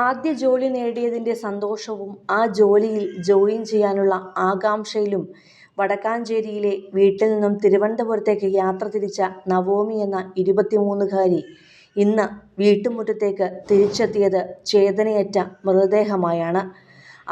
ആദ്യ ജോലി നേടിയതിൻ്റെ സന്തോഷവും ആ ജോലിയിൽ ജോയിൻ ചെയ്യാനുള്ള ആകാംക്ഷയിലും വടക്കാഞ്ചേരിയിലെ വീട്ടിൽ നിന്നും തിരുവനന്തപുരത്തേക്ക് യാത്ര തിരിച്ച നവോമി എന്ന 23-കാരി ഇന്ന് വീട്ടുമുറ്റത്തേക്ക് തിരിച്ചെത്തിയത് ചേതനയറ്റ മൃതദേഹമായാണ്.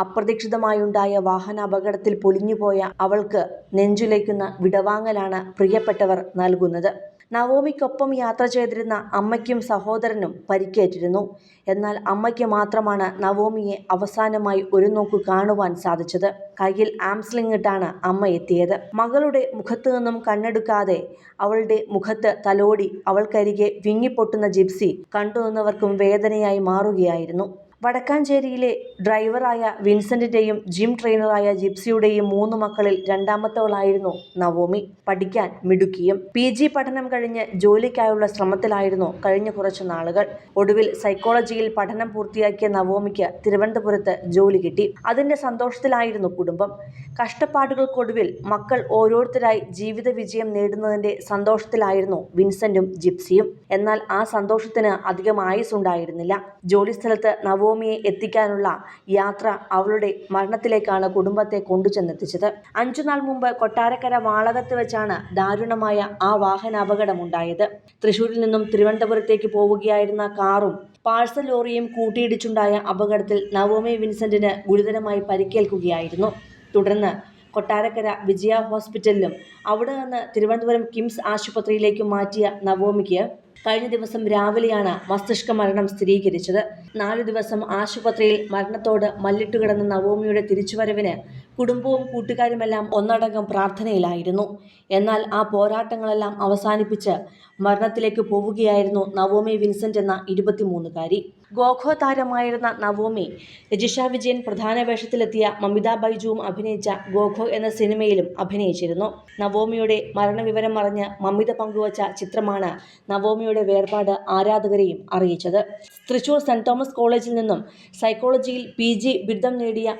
അപ്രതീക്ഷിതമായുണ്ടായ വാഹനാപകടത്തിൽ പൊലിഞ്ഞുപോയ അവൾക്ക് നെഞ്ചുലയ്ക്കുന്ന വിടവാങ്ങലാണ് പ്രിയപ്പെട്ടവർ നൽകുന്നത്. നവോമിക്കൊപ്പം യാത്ര ചെയ്തിരുന്ന അമ്മയ്ക്കും സഹോദരനും പരിക്കേറ്റിരുന്നു. എന്നാൽ അമ്മയ്ക്ക് മാത്രമാണ് നവോമിയെ അവസാനമായി ഒരു നോക്കു കാണുവാൻ സാധിച്ചത്. കയ്യിൽ ആംസ്ലിംഗ് ഇട്ടാണ് അമ്മ എത്തിയത്. മകളുടെ മുഖത്തു നിന്നും കണ്ണെടുക്കാതെ അവളുടെ മുഖത്ത് തലോടി അവൾക്കരികെ വിങ്ങിപ്പൊട്ടുന്ന ജിപ്സി കണ്ടുനിന്നവർക്കും വേദനയായി മാറുകയായിരുന്നു. വടക്കാഞ്ചേരിയിലെ ഡ്രൈവറായ വിൻസെന്റിന്റെയും ജിം ട്രെയിനറായ ജിപ്സിയുടെയും 3 മക്കളിൽ രണ്ടാമത്തവളായിരുന്നു നവോമി. പഠിക്കാൻ മിടുക്കിയും. PG പഠനം കഴിഞ്ഞ് ജോലിക്കായുള്ള ശ്രമത്തിലായിരുന്നു കഴിഞ്ഞ കുറച്ചു നാളുകൾ. ഒടുവിൽ സൈക്കോളജിയിൽ പഠനം പൂർത്തിയാക്കിയ നവോമിക്ക് തിരുവനന്തപുരത്ത് ജോലി കിട്ടി. അതിന്റെ സന്തോഷത്തിലായിരുന്നു കുടുംബം. കഷ്ടപ്പാടുകൾക്കൊടുവിൽ മക്കൾ ഓരോരുത്തരായി ജീവിത വിജയം നേടുന്നതിന്റെ സന്തോഷത്തിലായിരുന്നു വിൻസെന്റും ജിപ്സിയും. എന്നാൽ ആ സന്തോഷത്തിന് അധികം ആയുസ്സുണ്ടായിരുന്നില്ല. ജോലിസ്ഥലത്ത് നവോമിയെ എത്തിക്കാനുള്ള യാത്ര അവളുടെ മരണത്തിലേക്കാണ് കുടുംബത്തെ കൊണ്ടുചെന്നെത്തിച്ചത്. 5 നാൾ മുമ്പ് കൊട്ടാരക്കര വാളകത്ത് വെച്ചാണ് ദാരുണമായ ആ വാഹനാപകടമുണ്ടായത്. തൃശൂരിൽ നിന്നും തിരുവനന്തപുരത്തേക്ക് പോവുകയായിരുന്ന കാറും പാഴ്സൽ ലോറിയും കൂട്ടിയിടിച്ചുണ്ടായ അപകടത്തിൽ നവോമി വിൻസെന്റിന് ഗുരുതരമായി പരിക്കേൽക്കുകയായിരുന്നു. തുടർന്ന് കൊട്ടാരക്കര വിജയ ഹോസ്പിറ്റലിലും അവിടെ നിന്ന് തിരുവനന്തപുരം കിംസ് ആശുപത്രിയിലേക്കും മാറ്റിയ നവോമിക്ക് കഴിഞ്ഞ ദിവസം രാവിലെയാണ് മസ്തിഷ്ക മരണം സ്ഥിരീകരിച്ചത്. 4 ദിവസം ആശുപത്രിയിൽ മരണത്തോട് മല്ലിട്ടുകിടന്ന നവോമിയുടെ തിരിച്ചുവരവിന് കുടുംബവും കൂട്ടുകാരുമെല്ലാം ഒന്നടങ്കം പ്രാർത്ഥനയിലായിരുന്നു. എന്നാൽ ആ പോരാട്ടങ്ങളെല്ലാം അവസാനിപ്പിച്ച് മരണത്തിലേക്ക് പോവുകയായിരുന്നു നവോമി വിൻസെന്റ് എന്ന 23-കാരി. ഗോഖോ താരമായിരുന്ന നവോമി രജിഷ വിജയൻ പ്രധാന വേഷത്തിലെത്തിയ മമിത ബൈജുവും അഭിനയിച്ച ഗോഖോ എന്ന സിനിമയിലും അഭിനയിച്ചിരുന്നു. നവോമിയുടെ മരണവിവരം അറിഞ്ഞ് മമിത പങ്കുവച്ച ചിത്രമാണ് നവോമിയുടെ വേർപാട് ആരാധകരെയും അറിയിച്ചത്. തൃശൂർ സെന്റ് തോമസ് കോളേജിൽ നിന്നും സൈക്കോളജിയിൽ PG ബിരുദം നേടിയ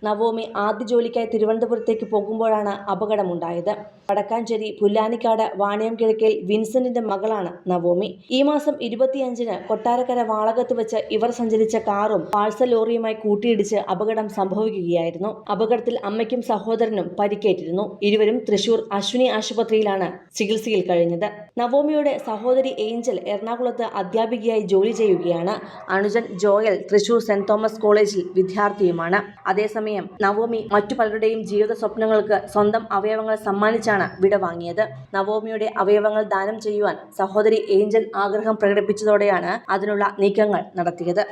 നവോമി ആദ്യ ജോലിക്കായി തിരുവനന്തപുരത്തേക്ക് പോകുമ്പോഴാണ് അപകടമുണ്ടായത്. വടക്കാഞ്ചേരി പുല്ലാനിക്കാട് വാണിയം കിഴക്കേൽ വിൻസെന്റിന്റെ മകളാണ് നവോമി. ഈ മാസം 25-ന് കൊട്ടാരക്കര വാളകത്ത് വെച്ച് ഇവർ സഞ്ചരിച്ച കാറും പാഴ്സൽ ലോറിയുമായി കൂട്ടിയിടിച്ച് അപകടം സംഭവിക്കുകയായിരുന്നു. അപകടത്തിൽ അമ്മയ്ക്കും സഹോദരനും പരിക്കേറ്റിരുന്നു. ഇരുവരും തൃശൂർ അശ്വിനി ആശുപത്രിയിലാണ് ചികിത്സയിൽ കഴിഞ്ഞത്. നവോമിയുടെ സഹോദരി ഏഞ്ചൽ എറണാകുളത്ത് അധ്യാപികയായി ജോലി ചെയ്യുകയാണ്. അനുജൻ ജോയൽ തൃശൂർ സെന്റ് തോമസ് കോളേജിൽ വിദ്യാർത്ഥിയുമാണ്. അതേസമയം നവോമി മറ്റു പലരുടെയും ജീവിത സ്വപ്നങ്ങൾക്ക് സ്വന്തം അവയവങ്ങൾ സമ്മാനിച്ചാണ് വിടവാങ്ങിയത്. നവോമിയുടെ അവയവങ്ങൾ ദാനം ചെയ്യുവാൻ സഹോദരി ഏഞ്ചൽ ആഗ്രഹം പ്രകടിപ്പിച്ചതോടെയാണ് അതിനുള്ള നീക്കങ്ങൾ നടത്തിയത്.